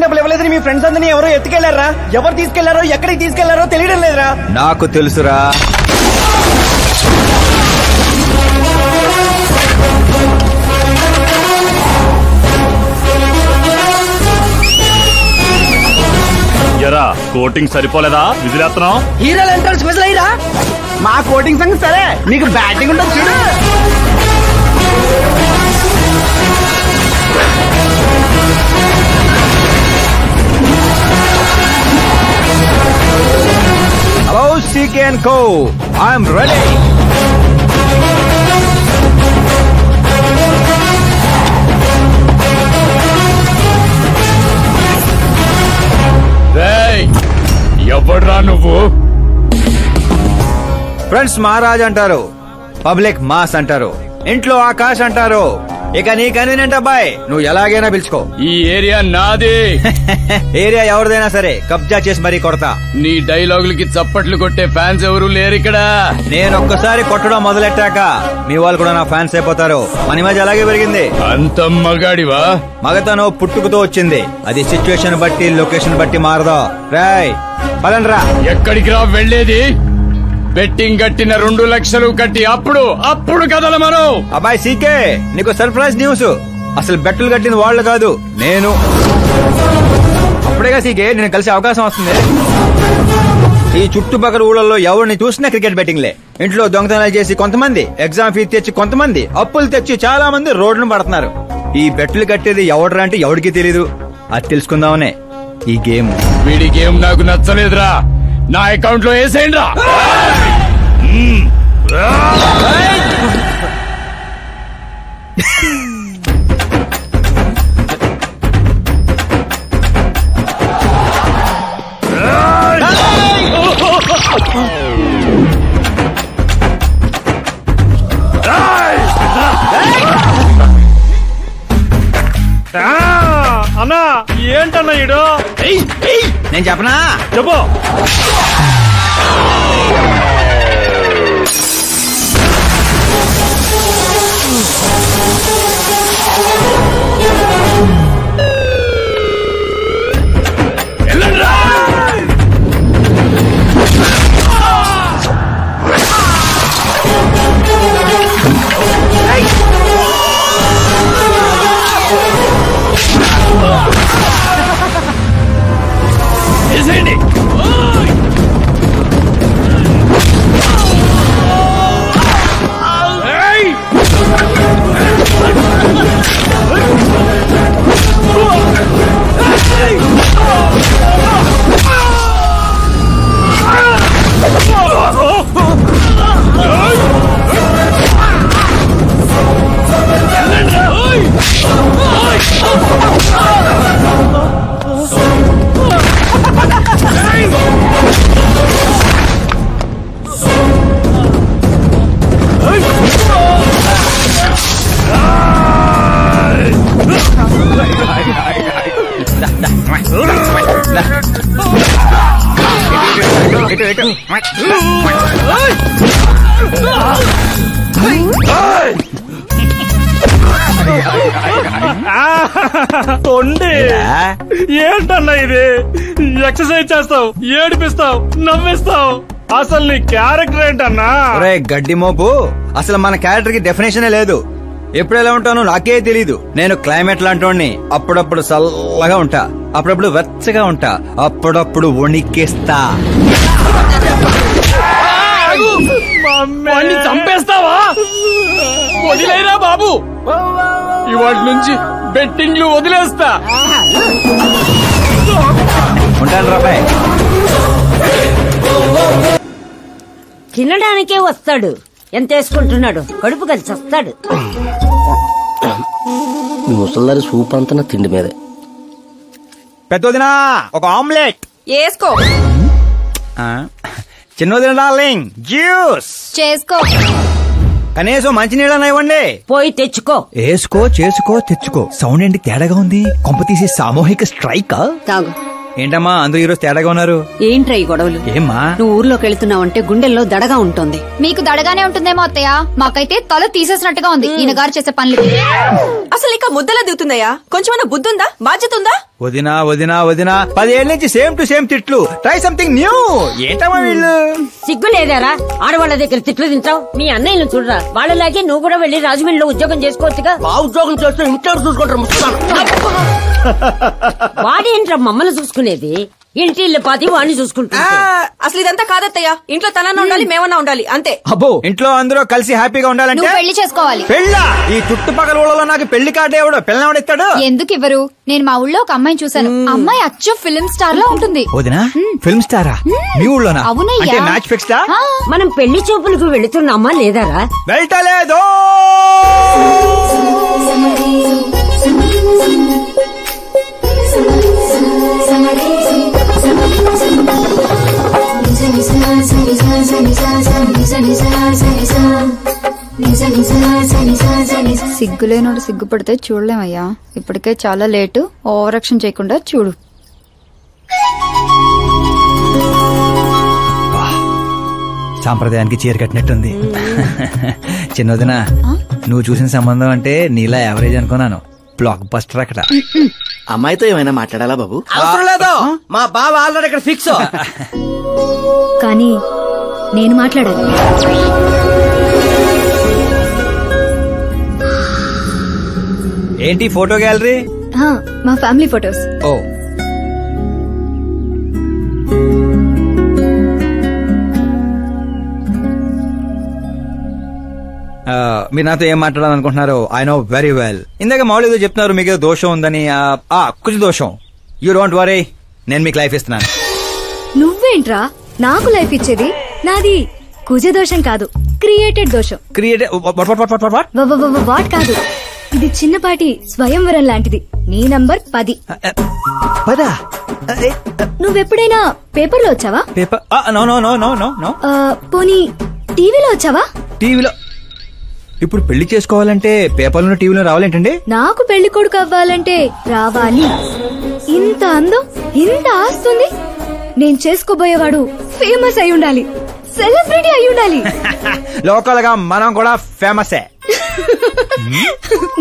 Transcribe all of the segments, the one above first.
డబ్బులు ఇవ్వలేదని మీ ఫ్రెండ్స్ అందరినీ ఎవరో ఎత్తుకెళ్లారా? ఎవరు తీసుకెళ్లారో ఎక్కడికి తీసుకెళ్లారో తెలియడం లేదురా. నాకు తెలుసురా. ఎరా కోటింగ్ సరిపోలేదా? విజిలేస్తున్నాం. హీరోలు ఎంట్రన్స్ విజిల్ అయ్యరా? మా కోటింగ్ సంగతి సరే, మీకు బ్యాటింగ్ ఉంటుంది చూడు. Hello CK and co, I'm ready. ఎవడ్రా నువ్వు? ఫ్రెండ్స్ మహారాజ్ అంటారు, పబ్లిక్ మాస్ అంటారు, ఇంట్లో ఆకాశ్ అంటారు. ఇక నీ కన్వీనియంట్ అబ్బాయి, నువ్వు ఎలాగైనా పిలుచుకో. ఈ ఏరియా నాది. ఏరియా ఎవరిదైనా సరే కబ్జా చేసి మరీ కొడతా. నీ డైలాగులకి చప్పట్లు కొట్టే ఫ్యాన్స్ ఎవరు లేరు ఇక్కడ. నేను ఒక్కసారి కొట్టడం మొదలెట్టాక మీ వాళ్ళు కూడా నా ఫ్యాన్స్ అయిపోతారు. మన మధ్య అలాగే పెరిగింది. అంత మగాడివా? మగతనం పుట్టుకతో వచ్చింది, అది సిచ్యువేషన్ బట్టి లొకేషన్ బట్టి మారదా. రాయ్ పదండ్రా. ఎక్కడికి రా వెళ్ళేది? బెట్టింగ్ కట్టిన 2 లక్షలు కట్టి అప్పుడు కదల మనం. అబ్బాయి సీకే, నీకు సర్ప్రైజ్ న్యూస్. అసలు బెట్టులు కట్టింది వాళ్ళు కాదు, నేను. అప్పుడేగా సీకే నేను కలిసే అవకాశం వస్తుంది. ఈ చుట్టుపక్కల ఊళ్ళల్లో ఎవరిని చూసినా క్రికెట్ బెట్టింగ్లే. ఇంట్లో దొంగతనాలు చేసి కొంతమంది, ఎగ్జామ్ ఫీజు తెచ్చి కొంతమంది, అప్పులు తెచ్చి చాలా మంది రోడ్డును పడుతున్నారు. ఈ బెట్టులు కట్టేది ఎవడరా అంటే ఎవడికి తెలీదు. అది తెలుసుకుందామనే ఈ గేమ్. వీడి గేమ్ నాకు నచ్చలేదురా. నా అకౌంట్ లో వేసేయండి రా. అన్నా ఏంటన్నా ఇడు? నేను చెప్పనా? చెప్పు. ఏంటన్నా ఇది? ఎక్సర్సైజ్ చేస్తావు, ఏడిపిస్తావు, నవ్విస్తావు. అసలు నీ క్యారెక్టర్ ఏంటన్నా? గడ్డి మోపు, అసలు మన క్యారెక్టర్ కి డెఫినేషనే లేదు. ఎప్పుడు ఎలా ఉంటానో నాకే తెలీదు. నేను క్లైమేట్ లాంటోని. అప్పుడప్పుడు చల్లగా ఉంటా, అప్పుడప్పుడు వెచ్చగా ఉంటా, అప్పుడప్పుడు వణికేస్తా. చంపేస్తావా? వదిలేరా బాబు, ఇవాటి నుంచి బెట్టింగ్లు వదిలేస్తా. ఉంటాను రాబాయ్. తినడానికే వస్తాడు, ఎంత వేసుకుంటున్నాడు, కడుపు కలిసి వస్తాడు. ముసల్దారి సూప్ అంతా తిండి మీదే. పెద్దదినా ఒక ఆమ్లెట్ వేసుకో. చిన్నదిన డార్లింగ్ జ్యూస్ చేసుకో. కనీసం మంచినీళ్ళని ఇవ్వండి. పోయి తెచ్చుకో. వేసుకో, చేసుకో, తెచ్చుకో. సౌండ్ ఏంటి తేడాగా ఉంది? కొంప తీసి సామూహిక స్ట్రైక్. తాగు. ఏంటమ్మా అందరూ ఈరోజు తేడాగా ఉన్నారు? ఏంట్రా ఈ గొడవలు? ఏమ్మా నువ్వు ఊర్లోకి వెళ్తున్నావంటే గుండెల్లో దడగా ఉంటుంది. మీకు దడగానే ఉంటుందేమో అత్తయ్య, మాకైతే తల తీసేసినట్టుగా ఉంది ఈయన గారు చేసే పనులు. అసలు ఇక ముద్దలా దిగుతుందయ్యా? కొంచెమన్నా బుద్ధుందా, బాధ్యత ఉందా? వదినా వదినా వదినా 10 ఏళ్ళ నుంచి సేమ్ టు సేమ్ తిట్లు. Try something new. ఏంటమ్మా వీళ్ళు? సిగ్గు లేదారా ఆడవాళ్ళ దగ్గర తిట్లు తింటావు? మీ అన్నయ్యను చూడరా, వాళ్ళలాగే నువ్వు కూడా వెళ్లి రాజమండ్రిలో ఉద్యోగం చేసుకోవచ్చుగా. ఉద్యోగం చేస్తే ఇంట్లో చూసుకుంటారు. వాడేంట్రా మమ్మల్ని చూసుకునేది? ఇంటి ఇల్లు పాతి వాడిని చూసుకుంటా. అసలు ఇదంతా కాదత్తయ్య. ఇంట్లో తనన్నా ఉండాలి, మేమన్నా ఉండాలి, అంతే. అబ్బో, ఇంట్లో అందరూ కలిసి హ్యాపీగా ఉండాలంటే నువ్వు పెళ్లి చేసుకోవాలి. పెళ్ళా? ఈ చుట్టుపక్కల ఊళ్ళో నాకు పెళ్లి కార్డు ఎవడు పిల్లవాడిస్తాడు? ఎందుకు ఇవ్వరు? నేను మా ఊళ్ళో ఒక అమ్మాయిని చూసాను. అమ్మాయి అచ్చు ఫిల్మ్ స్టార్ లా ఉంటుంది. వదినా, ఫిల్మ్ స్టారా? మీ ఊళ్ళోనా? అవునయ్యా. అంటే మ్యాచ్ ఫిక్స్డా? మనం పెళ్లి చూపులకు వెళుతున్నామా లేదారా? వెళ్ళలేదు. సిగ్గులేనోడు సిగ్గుపడితే చూడలేమయ్యా. ఇప్పటికే చాలా లేటు. ఓవర్ యాక్షన్ చేయకుండా చూడు. సాంప్రదాయానికి చీర కట్టినట్టుంది. చిన్నదిన నువ్వు చూసిన సంబంధం అంటే నీలా యావరేజ్ అనుకున్నాను. బ్లాక్ బస్టర్ అక్కడ. అమ్మాయితో ఏమైనా మాట్లాడాలా బాబు? అవసరం లేదు, మా బావ ఆల్రెడీ ఇక్కడ ఫిక్స్. కానీ నేను మాట్లాడాలి. ఏంటి ఫోటో గ్యాలరీ? మా ఫ్యామిలీ ఫొటోస్. ఓ, మీరు నాతో ఏం మాట్లాడాలనుకుంటున్నారు? I know very well. ఇందాక మామూలు చెప్తున్నారు మీకు దోషం ఉందని. కొంచెం దోషం. యూ డోంట్ వరీ, నేను మీకు లైఫ్ ఇస్తున్నాను. నువ్వేంట్రా నాకు లైఫ్ ఇచ్చేది? నాది కుజ దోషం కాదు, క్రియేటెడ్ దోషం. వాట్ కాదు, ఇది చిన్నపాటి స్వయంవరం లాంటిది. నీ నంబర్ 10. నువ్వెప్పుడైనా పేపర్లో వచ్చావా? Paper? No no no no no no. పోనీ టీవీలో వచ్చావా? టీవీలో? ఇప్పుడు పెళ్లి చేసుకోవాలంటే పేపర్లో టీవీలో రావాలేంటండి? నాకు పెళ్లి కొడుకు అవ్వాలంటే రావాలి. ఇంత అందం, ఇంత ఆస్తుంది. నేను చేసుకోబోయేవాడు ఫేమస్ అయి ఉండాలి, సెలబ్రిటీ అయి ఉండాలి. లోకల్ గా మనం కూడా ఫేమసే.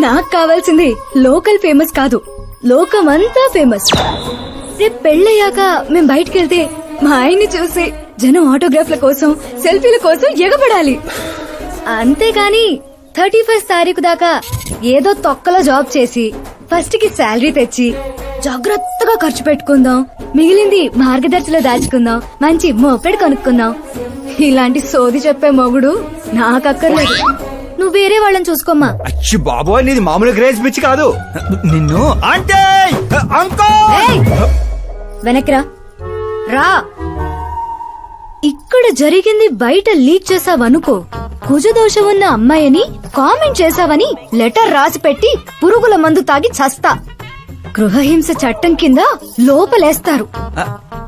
నాకు కావాల్సింది లోకల్ ఫేమస్ కాదు, లోకమంతా ఫేమస్. రేపు పెళ్ళయ్యాక మేం బయటకెళ్తే మా ఆయన్ని చూసి జనం ఆటోగ్రాఫ్ల కోసం, సెల్ఫీల కోసం ఎగబడాలి. అంతేగాని 31st తారీఖు దాకా ఏదో తొక్కలో జాబ్ చేసి ఫస్ట్ కి శాలరీ తెచ్చి జాగ్రత్తగా ఖర్చు పెట్టుకుందాం, మిగిలింది మార్గదర్శిలో దాచుకుందాం, మంచి మోపెడు కొనుక్కుందాం. ఇలాంటి సోది చెప్పే మొగుడు నాకక్కర్లేదు. నువ్వు వేరే వాళ్ళని చూసుకోమ్మా. అచ్చి బాబోయ్, నీది మామూలు గ్రేజ్ పిచ్చి కాదు. నిన్ను అంటే వెనక్రా రా. ఇక్కడ జరిగింది బయట లీక్ చేసావనుకో, కుజదోషం ఉన్న అమ్మాయిని కామెంట్ చేసావని లెటర్ రాసి పెట్టి పురుగుల మందు తాగి చస్తా. గృహహింస చట్టం కింద లోపలేస్తారు.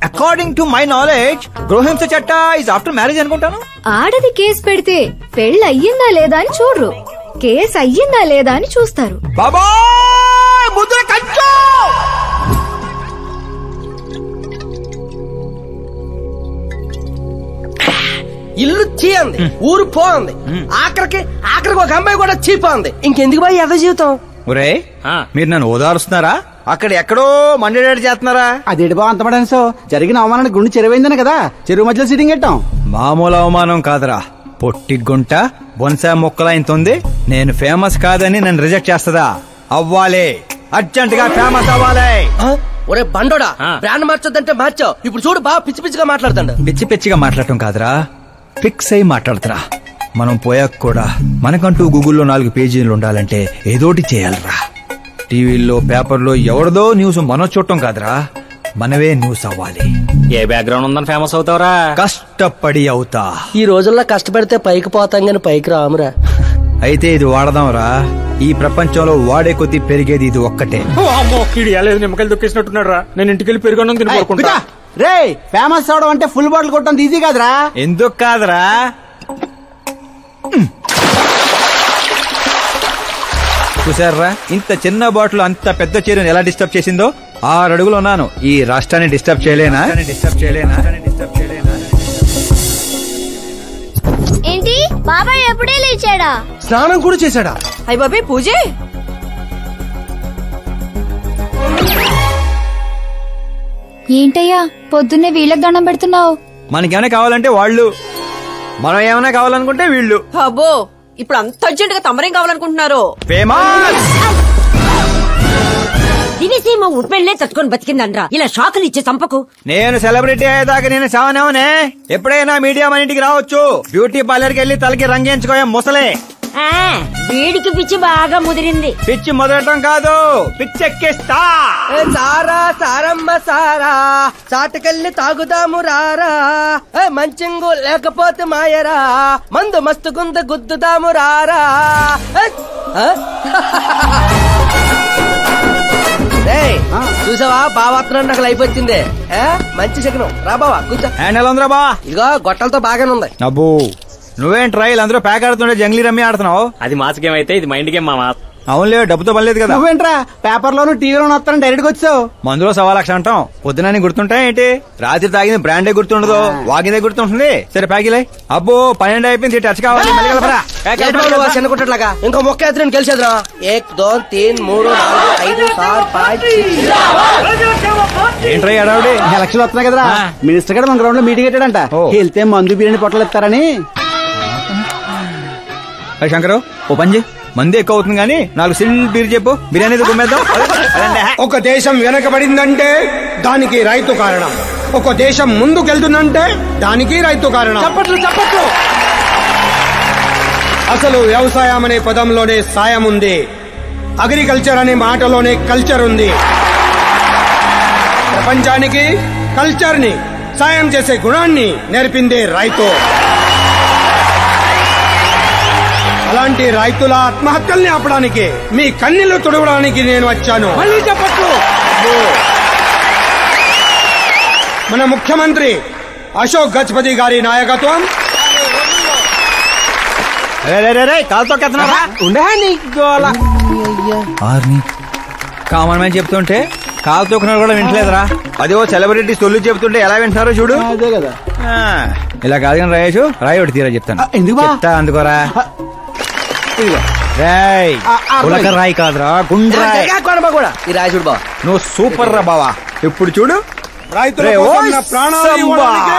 అకార్డింగ్ టు మై నాలెడ్జ్ గృహహింస చట్ట ఇస్ ఆఫ్టర్ మ్యారేజ్ అనుకుంటాను. ఆడది కేసు పెడితే పెళ్లి అయ్యిందా లేదా అని చూడరు, కేసు అయ్యిందా లేదా అని చూస్తారు. ఇల్లు చీయంది, ఊరు పోంది, ఆఖరికి ఒక అమ్మాయి కూడా చీపోంది. ఇంకెందుకు బాయ్ ఎద జీవితం? ఒరే, మీరు నన్ను ఓదారుస్తున్నారా? అక్కడ ఎక్కడో మండేడాడు చేస్తున్నారా? అదేడు బా అంత పడాను. జరిగిన అవమానానికి గుండె చెరువైందని కదా చెరువు మధ్యలో సిట్టింగ్ పెట్టాం. మామూలు అవమానం కాదురా, పొట్టి గుంట బొన్సా మొక్కలైంతుంది. నేను ఫేమస్ కాదని నన్ను రిజెక్ట్ చేస్తుందా? అవ్వాలి, అర్జెంట్ గా ఫేమస్ అవ్వాలి. ఒరే బండోడా, బ్రాండ్ మార్చొద్దంటే మార్చావు. ఇప్పుడు చూడు బాగా పిచ్చి పిచ్చిగా మాట్లాడుతాడు. పిచ్చి పిచ్చిగా మాట్లాడటం కాదురా, ఫిక్స్ అయి మాట్లాడుతురా. మనం పోయాక కూడా మనకంటూ గూగుల్లో 4 పేజీలు ఉండాలంటే ఏదోటి చేయాలరా. టీవీల్లో పేపర్లో ఎవరిదో న్యూస్ మనం చూడటం కాదురా, మనవే న్యూస్ అవ్వాలి. ఏ బ్యాక్గ్రౌండ్ ఉందని ఫేమస్ అవుతావురా? కష్టపడి అవుతా. ఈ రోజుల్లో కష్టపడితే పైకి పోతాం గాని పైకి రామురా. అయితే ఇది వాడదాంరా. ఈ ప్రపంచంలో వాడే కొద్దీ పెరిగేది ఇది ఒక్కటే. నిమ్మకాయలు దొక్కేసినట్టున్నాడు రా. నేను ఇంటికెళ్ళి పెరుగొన్నం తినుకుంటా. రే, ఫేమస్ అవడం అంటే ఫుల్ బాటిల్ కొట్టడం ఈజీ కాదురా. ఎందుకు కాదురా? చూసారా, ఇంత చిన్న బాటిల్ అంత పెద్ద చీరను ఎలా డిస్టర్బ్ చేసిందో. 6 అడుగులు ఉన్నాను, ఈ రాష్ట్రాన్ని డిస్టర్బ్ చేయలేనా? ఏంటి బాబాయ్ ఎప్పుడే లేచాడా? స్నానం కూడా చేశాడా? అయ్య బాబాయ్ పూజే. ఏంటయ్యా పొద్దున్నే వీళ్ళకి దండం పెడుతున్నావు? మనకేమైనా కావాలంటే వాళ్ళు, మనం ఏమైనా కావాలనుకుంటే వీళ్ళు. అబ్బో ఇప్పుడు అంత అర్జెంట్ గా తమరేం కావాలనుకుంటున్నారు? ఫేమస్ దివిసీమ ఉప్పెళ్లే తట్టుకొని బతికిందనరా, ఇలా షాకులు ఇచ్చే చంపకు. నేను సెలబ్రిటీ అయ్యేదాకా నేను సావనేవనే. ఎప్పుడైనా మీడియా మన ఇంటికి రావచ్చు. బ్యూటీ పార్లర్ కి వెళ్ళి తలకి రంగేయించుకోయా ముసలే. వీడికి పిచ్చి బాగా ముదిరింది. పిచ్చి మొదలటం కాదు, పిచ్చెక్కిస్తా. సారా సారమ్మ సారా చాటకెళ్ళి తాగుదాము రారా, మంచింగు లేకపోతే మాయరా, మందు మస్తు గుంద గుద్దుదాము రారా. చూసావా బావాత్రం నాకు లైఫ్ వచ్చింది. మంచి శకనం. రా బావా కూర్చో. హ్యాండ్ ఎలా ఉందిరా బా? ఇదిగో గొట్టలతో బాగానే ఉంది. అబ్బో నువ్వేం ట్రైల్ అందరూ ప్యాక్ ఆడుతుండే జంగ్లీ రమ్మి ఆడుతున్నావు. అది మాస్ గేమ్ అయితే ఇది మైండ్ గేమ్ మామా. అవునులే, డబ్బుతో పనిలేదు కదా. నువ్వేంట్రా పేపర్ లోను టీవీలోను వస్తాను డైరెక్ట్ గా వచ్చావు. మందులో 1,00,000 అంటాం, పొద్దునని గుర్తుంటాయి ఏంటి? రాత్రి తాగింది బ్రాండే గుర్తుండదు, వాగిందే గుర్తుంటుంది. సరే ప్యాకిలే. అబ్బో 12 అయిపోయింది, టచ్ కావాలి. మళ్ళీ కలపరా. చిన్న కుట్టట్లాగా ఇంకో మొక్క ఎత్తుని గెలిచేద్రా. 1 2 3 4 5 6 5. ఏంట్రై అడావుడి? ఎలక్షన్ వస్తున్నాయి కదరా, మినిస్టర్ గారు మన గ్రౌండ్ లో మీటింగ్ పెట్టాడంట. వెళ్తే మందు బిర్యానీ పొట్టలు ఇస్తారని. శంకరు ఓ పంజి, మంది ఎక్కువ అవుతుంది కానీ 4 సిల్ బీర్ చెప్పు, బిర్యానీ గుమ్మేద్దాం. ఒక దేశం వెనకబడిందంటే దానికి రైతు కారణం, ఒక దేశం ముందుకెళ్తుందంటే దానికి రైతు కారణం. చప్పట్లు చప్పట్లు. అసలు వ్యవసాయం అనే పదంలోనే సాయం ఉంది, అగ్రికల్చర్ అనే మాటలోనే కల్చర్ ఉంది. ప్రపంచానికి కల్చర్ ని, సాయం చేసే గుణాన్ని నేర్పిందే రైతు. అలాంటి రైతుల ఆత్మహత్యల్ని ఆపడానికి, మీ కన్నీళ్లు తుడవడానికి నేను వచ్చాను. మళ్ళీ చెప్పట్లు. మన ముఖ్యమంత్రి అశోక్ గజపతి గారి నాయకత్వం. కాలుతో కామన్ మ్యాన్ చెప్తుంటే కాలు తొక్కున్నారు కూడా వింటలేదురా. అదే ఓ సెలబ్రిటీ సొల్లు చెప్తుంటే ఎలా వింటున్నారో చూడు. అదే కదా. ఇలా కాదు కానీ రాయేషు, రాయి ఒకటి తీరా చెప్తాను. ఎందుకు బా? చెప్తా అందుకోరా. రాయ్ ఉలక రాయి కాదురా, గుండ్రాయ్. కూడా ఈ రాజుడు బావ నువ్వు సూపర్ రా బావా. ఇప్పుడు చూడు, రైతుల రే, కోసం ఓయ్ నా ప్రాణాలు సంబా. ఇవ్వడానికే.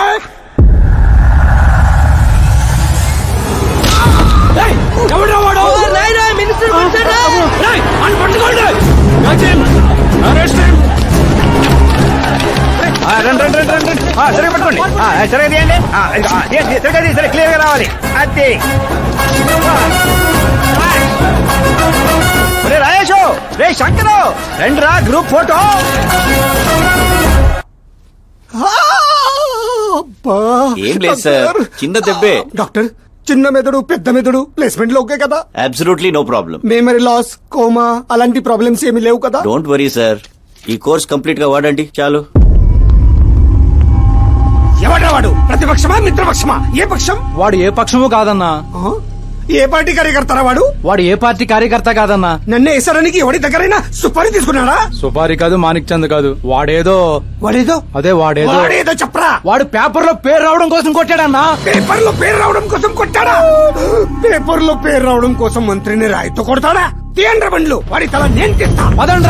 మినిస్టర్ రండి రండి రండి రండి. సరే పట్టుకోండి, సరే తీయండి. సరే క్లియర్ గా రావాలి. అది రే రాయేషు, రే శంకరు, రండి రా గ్రూప్ ఫోటో. ఏం లేదు సార్, చిన్న దెబ్బే. డాక్టర్, చిన్న మెదడు పెద్ద మెదడు ప్లేస్మెంట్ లో ఓకే కదా? Absolutely no problem. Memory loss, coma అలాంటి ప్రాబ్లమ్స్ ఏమి లేవు కదా? డోంట్ వరీ సార్, ఈ కోర్స్ కంప్లీట్ గా వాడండి చాలు. ఎవడ్రా వాడు? ప్రతిపక్షమా మిత్రపక్షమా? ఏ పక్షం? వాడు ఏ పక్షము కాదన్నా. ఏ పార్టీ కార్యకర్తారా వాడు? వాడు ఏ పార్టీ కార్యకర్త కాదన్నా. నన్ను వేసడానికి ఎవడి దగ్గరైనా సుపారీ తీసుకున్నాడా? సుపారి కాదు, మాణిక్ చంద్ కాదు. వాడేదో అదే వాడేదో చెప్పరా. వాడు పేపర్ లో పేరు రావడం కోసం కొట్టాడన్నా. పేపర్ లో పేరు రావడం కోసం కొట్టాడా? పేపర్ లో పేరు రావడం కోసం మంత్రిని రాయితో కొడతాడా? తీయండ్ర బండ్లు, వాడి తల నేను తీస్తా. పదండ్రా.